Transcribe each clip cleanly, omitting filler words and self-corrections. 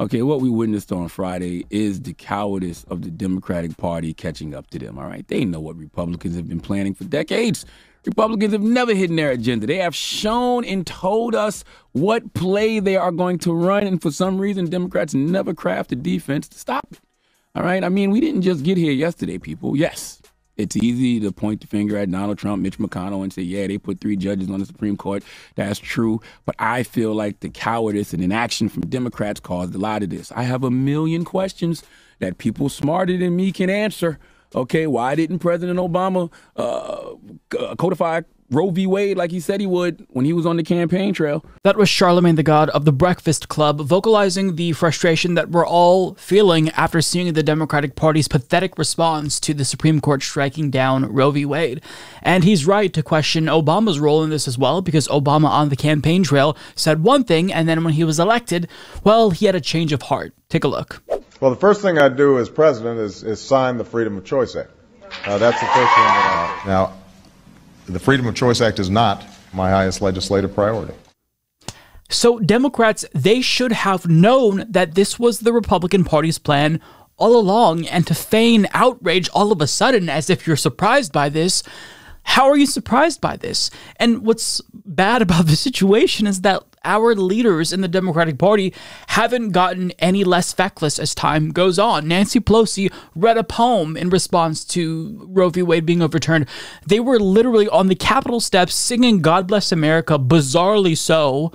Okay, what we witnessed on Friday is the cowardice of the Democratic Party catching up to them, all right? They know what Republicans have been planning for decades. Republicans have never hidden their agenda. They have shown and told us what play they are going to run, and for some reason, Democrats never craft a defense to stop it, all right? I mean, we didn't just get here yesterday, people. Yes, it's easy to point the finger at Donald Trump, Mitch McConnell, and say, yeah, they put 3 judges on the Supreme Court. That's true. But I feel like the cowardice and inaction from Democrats caused a lot of this. I have a million questions that people smarter than me can answer. Okay, why didn't President Obama codify Roe v. Wade like he said he would when he was on the campaign trail? That was Charlamagne the God of the Breakfast Club, vocalizing the frustration that we're all feeling after seeing the Democratic Party's pathetic response to the Supreme Court striking down Roe v. Wade. And he's right to question Obama's role in this as well, because Obama on the campaign trail said one thing, and then when he was elected, well, he had a change of heart. Take a look. Well, the first thing I'd do as president is sign the Freedom of Choice Act. That's the first thing that I... Now, the Freedom of Choice Act is not my highest legislative priority. So Democrats, they should have known that this was the Republican Party's plan all along, and to feign outrage all of a sudden as if you're surprised by this, how are you surprised by this? And what's bad about the situation is that our leaders in the Democratic Party haven't gotten any less feckless as time goes on. Nancy Pelosi read a poem in response to Roe v. Wade being overturned. They were literally on the Capitol steps singing God Bless America, bizarrely so.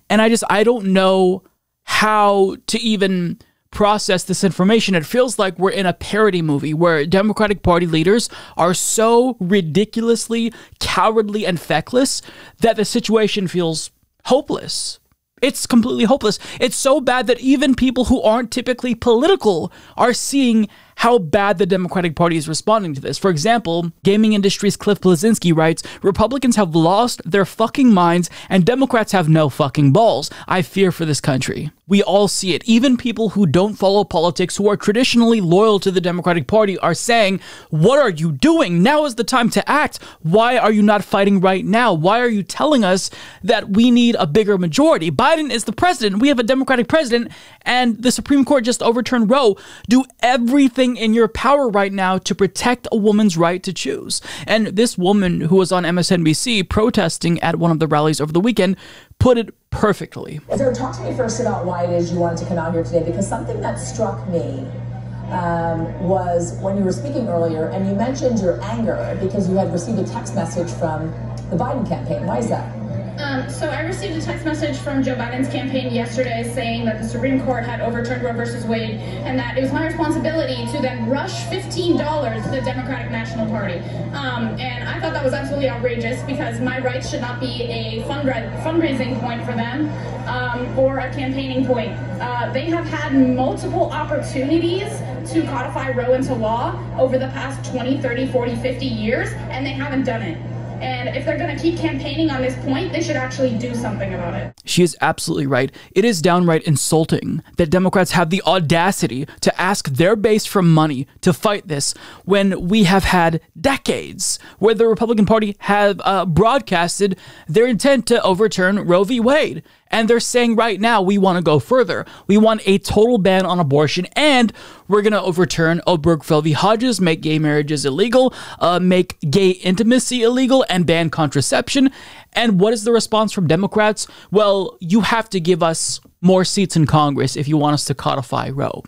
And I don't know how to even process this information. It feels like we're in a parody movie where Democratic Party leaders are so ridiculously cowardly and feckless that the situation feels hopeless. It's completely hopeless. It's so bad that even people who aren't typically political are seeing how bad the Democratic Party is responding to this. For example, gaming industry's Cliff Bleszinski writes, Republicans have lost their fucking minds and Democrats have no fucking balls. I fear for this country. We all see it. Even people who don't follow politics, who are traditionally loyal to the Democratic Party, are saying, what are you doing? Now is the time to act. Why are you not fighting right now? Why are you telling us that we need a bigger majority? Biden is the president. We have a Democratic president, and the Supreme Court just overturned Roe. Do everything in your power right now to protect a woman's right to choose. And this woman who was on MSNBC protesting at one of the rallies over the weekend put it perfectly. So talk to me first about why it is you wanted to come out here today, because something that struck me was when you were speaking earlier and you mentioned your anger because you had received a text message from the Biden campaign. Why is that? So I received a text message from Joe Biden's campaign yesterday saying that the Supreme Court had overturned Roe versus Wade and that it was my responsibility to then rush $15 to the Democratic National Party. And I thought that was absolutely outrageous because my rights should not be a fundraising point for them or a campaigning point. They have had multiple opportunities to codify Roe into law over the past 20, 30, 40, 50 years, and they haven't done it. And if they're going to keep campaigning on this point, they should actually do something about it. She is absolutely right. It is downright insulting that Democrats have the audacity to ask their base for money to fight this when we have had decades where the Republican Party have broadcasted their intent to overturn Roe v. Wade. And they're saying right now, we want to go further. We want a total ban on abortion, and we're going to overturn Obergefell v. Hodges, make gay marriages illegal, make gay intimacy illegal, and ban contraception. And what is the response from Democrats? Well, you have to give us more seats in Congress if you want us to codify Roe.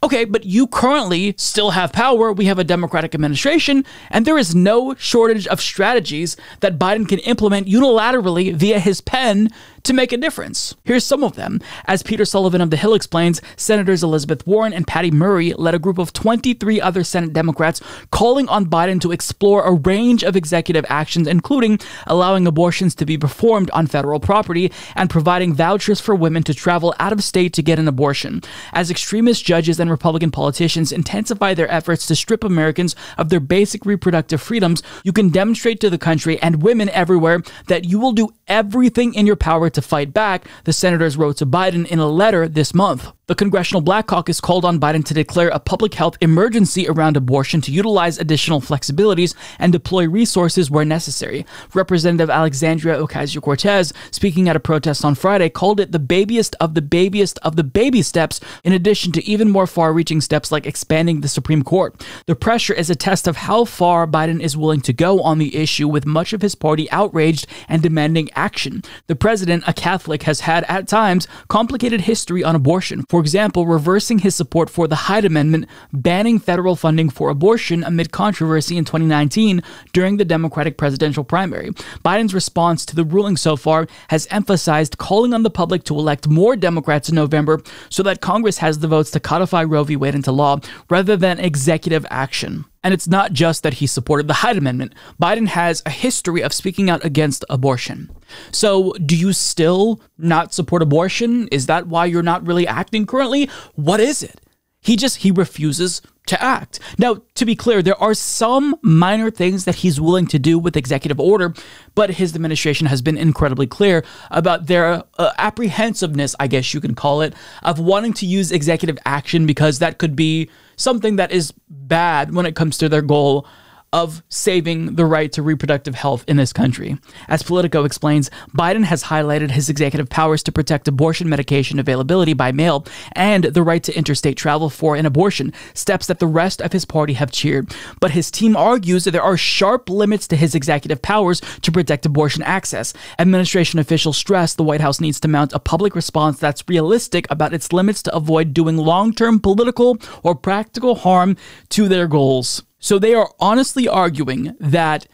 Okay, but you currently still have power. We have a Democratic administration, and there is no shortage of strategies that Biden can implement unilaterally via his pen to make a difference. Here's some of them. As Peter Sullivan of The Hill explains, Senators Elizabeth Warren and Patty Murray led a group of 23 other Senate Democrats calling on Biden to explore a range of executive actions, including allowing abortions to be performed on federal property and providing vouchers for women to travel out of state to get an abortion. As extremist judges and Republican politicians intensify their efforts to strip Americans of their basic reproductive freedoms, you can demonstrate to the country and women everywhere that you will do everything in your power to fight back, the senators wrote to Biden in a letter this month. The Congressional Black Caucus called on Biden to declare a public health emergency around abortion to utilize additional flexibilities and deploy resources where necessary. Representative Alexandria Ocasio-Cortez, speaking at a protest on Friday, called it the babiest of the babiest of the baby steps, in addition to even more far-reaching steps like expanding the Supreme Court. The pressure is a test of how far Biden is willing to go on the issue, with much of his party outraged and demanding action. The president, a Catholic, has had, at times, complicated history on abortion. For example, reversing his support for the Hyde Amendment, banning federal funding for abortion amid controversy in 2019 during the Democratic presidential primary. Biden's response to the ruling so far has emphasized calling on the public to elect more Democrats in November so that Congress has the votes to codify Roe v. Wade into law, rather than executive action. And it's not just that he supported the Hyde Amendment. Biden has a history of speaking out against abortion. So do you still not support abortion? Is that why you're not really acting currently? What is it? He refuses to act. Now, to be clear, there are some minor things that he's willing to do with executive order, but his administration has been incredibly clear about their apprehensiveness, I guess you can call it, of wanting to use executive action because that could be something that is bad when it comes to their goal of saving the right to reproductive health in this country. As Politico explains, Biden has highlighted his executive powers to protect abortion medication availability by mail and the right to interstate travel for an abortion, steps that the rest of his party have cheered. But his team argues that there are sharp limits to his executive powers to protect abortion access. Administration officials stress the White House needs to mount a public response that's realistic about its limits to avoid doing long-term political or practical harm to their goals. So they are honestly arguing that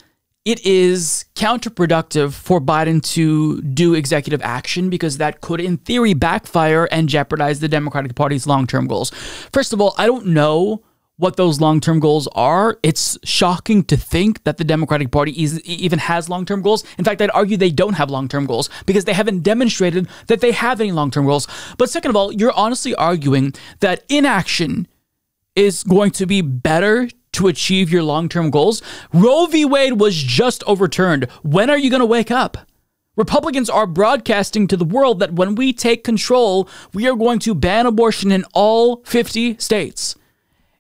it is counterproductive for Biden to do executive action because that could, in theory, backfire and jeopardize the Democratic Party's long-term goals. First of all, I don't know what those long-term goals are. It's shocking to think that the Democratic Party even has long-term goals. In fact, I'd argue they don't have long-term goals because they haven't demonstrated that they have any long-term goals. But second of all, you're honestly arguing that inaction is going to be better to achieve your long-term goals. Roe v. Wade was just overturned. When are you going to wake up? Republicans are broadcasting to the world that when we take control, we are going to ban abortion in all 50 states.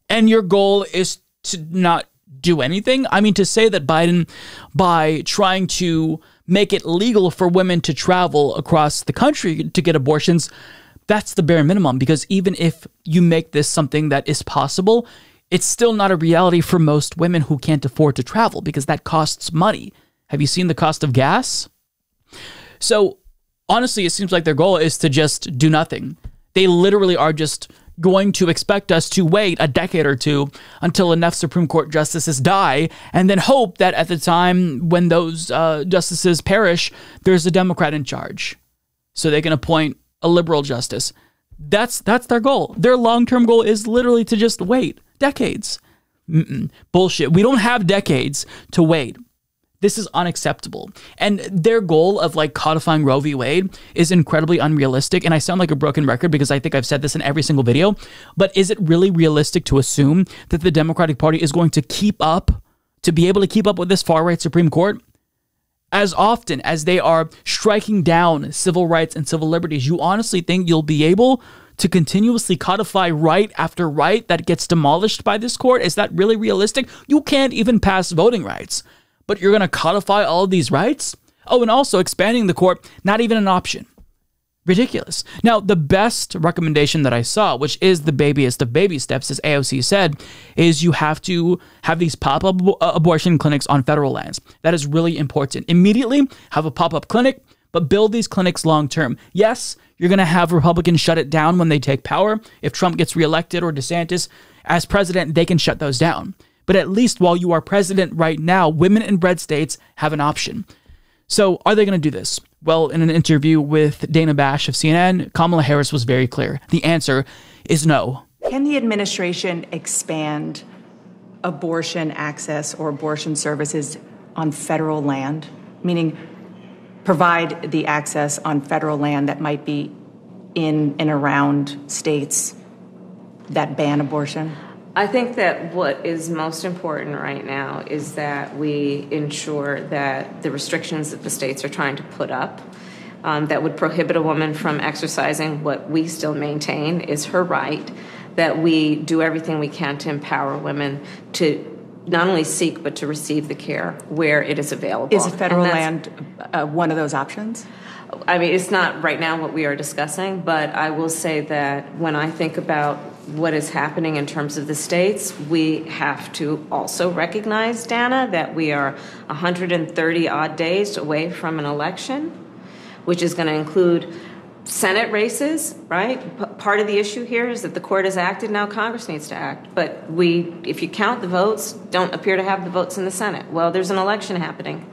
And your goal is to not do anything? I mean, to say that Biden, by trying to make it legal for women to travel across the country to get abortions, that's the bare minimum. Because even if you make this something that is possible, it's still not a reality for most women who can't afford to travel because that costs money. Have you seen the cost of gas? So honestly, it seems like their goal is to just do nothing. They literally are just going to expect us to wait a decade or two until enough Supreme Court justices die and then hope that at the time when those justices perish, there's a Democrat in charge so they can appoint a liberal justice. That's their goal. Their long-term goal is literally to just wait. Decades. Bullshit. We don't have decades to wait. This is unacceptable. And their goal of codifying Roe v. Wade is incredibly unrealistic. And I sound like a broken record because I think I've said this in every single video. But is it really realistic to assume that the Democratic Party is going to be able to keep up with this far-right Supreme Court? As often as they are striking down civil rights and civil liberties, you honestly think you'll be able to continuously codify right after right that gets demolished by this court? Is that really realistic? You can't even pass voting rights, but you're going to codify all of these rights? Oh, and also expanding the court, not even an option. Ridiculous. Now, the best recommendation that I saw, which is the babiest of baby steps, as AOC said, is you have to have these pop-up abortion clinics on federal lands. That is really important. Immediately have a pop-up clinic, but build these clinics long-term. Yes, you're going to have Republicans shut it down when they take power. If Trump gets reelected or DeSantis as president, they can shut those down. But at least while you are president right now, women in red states have an option. So are they going to do this? Well, in an interview with Dana Bash of CNN, Kamala Harris was very clear. The answer is no. Can the administration expand abortion access or abortion services on federal land, meaning provide the access on federal land that might be in and around states that ban abortion? I think that what is most important right now is that we ensure that the restrictions that the states are trying to put up that would prohibit a woman from exercising what we still maintain is her right, that we do everything we can to empower women to not only seek but to receive the care where it is available. Is federal land one of those options? I mean, it's not right now what we are discussing, but I will say that when I think about what is happening in terms of the states, we have to also recognize, Dana, that we are 130 odd days away from an election, which is going to include Senate races, right? Part of the issue here is that the court has acted, now Congress needs to act. But if you count the votes, don't appear to have the votes in the Senate. Well, there's an election happening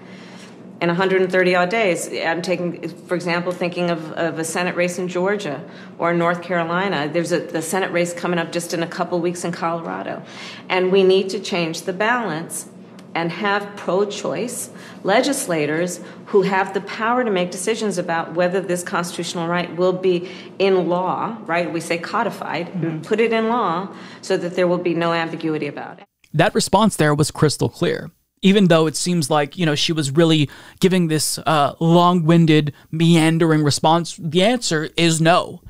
in 130 odd days. I'm taking, for example, thinking of a Senate race in Georgia or North Carolina. There's the Senate race coming up just in a couple weeks in Colorado. And we need to change the balance and have pro-choice legislators who have the power to make decisions about whether this constitutional right will be in law, right? We say codified, put it in law so that there will be no ambiguity about it. That response there was crystal clear. Even though it seems like, she was really giving this long-winded, meandering response, the answer is no.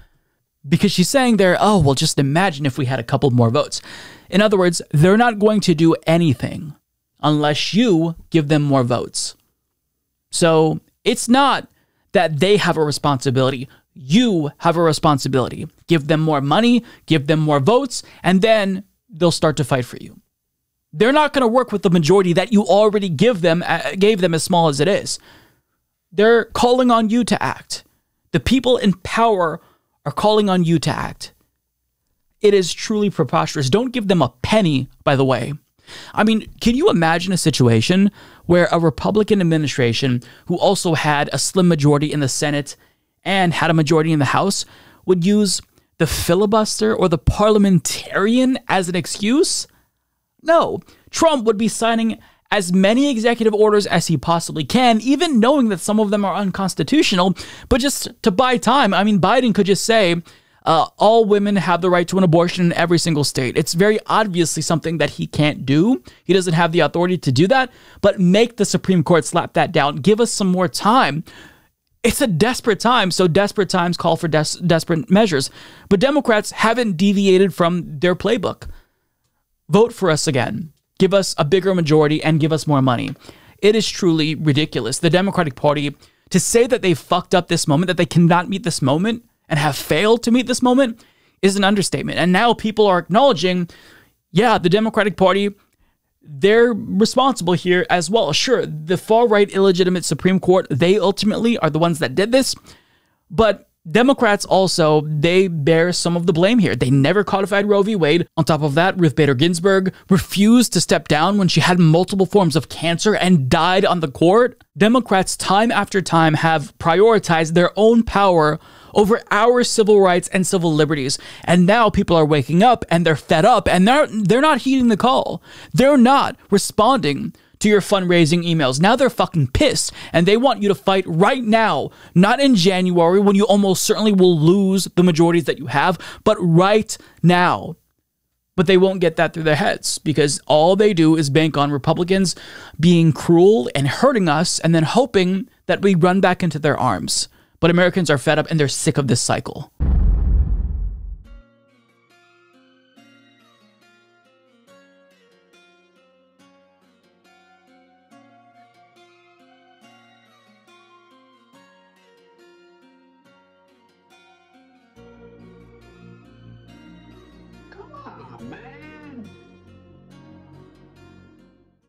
Because she's saying there, oh, well, just imagine if we had a couple more votes. In other words, they're not going to do anything unless you give them more votes. So it's not that they have a responsibility. You have a responsibility. Give them more money, give them more votes, and then they'll start to fight for you. They're not going to work with the majority that you already gave them, as small as it is. They're calling on you to act. The people in power are calling on you to act. It is truly preposterous. Don't give them a penny, by the way. I mean, can you imagine a situation where a Republican administration who also had a slim majority in the Senate and had a majority in the House would use the filibuster or the parliamentarian as an excuse? No, Trump would be signing as many executive orders as he possibly can, even knowing that some of them are unconstitutional, but just to buy time. I mean, Biden could just say, all women have the right to an abortion in every single state. It's very obviously something that he can't do. He doesn't have the authority to do that, but make the Supreme Court slap that down. Give us some more time. It's a desperate time, so desperate times call for desperate measures. But Democrats haven't deviated from their playbook. Vote for us again. Give us a bigger majority and give us more money. It is truly ridiculous. The Democratic Party, to say that they fucked up this moment, that they cannot meet this moment and have failed to meet this moment, is an understatement. And now people are acknowledging, yeah, the Democratic Party, they're responsible here as well. Sure, the far-right illegitimate Supreme Court, they ultimately are the ones that did this, but Democrats also, they bear some of the blame here. They never codified Roe v. Wade. On top of that, Ruth Bader Ginsburg refused to step down when she had multiple forms of cancer and died on the court. Democrats time after time have prioritized their own power over our civil rights and civil liberties. And now people are waking up and they're fed up and they're not heeding the call. They're not responding to your fundraising emails. Now they're fucking pissed and they want you to fight right now, not in January when you almost certainly will lose the majorities that you have, but right now. But they won't get that through their heads because all they do is bank on Republicans being cruel and hurting us and then hoping that we run back into their arms. But Americans are fed up and they're sick of this cycle. Come on, man.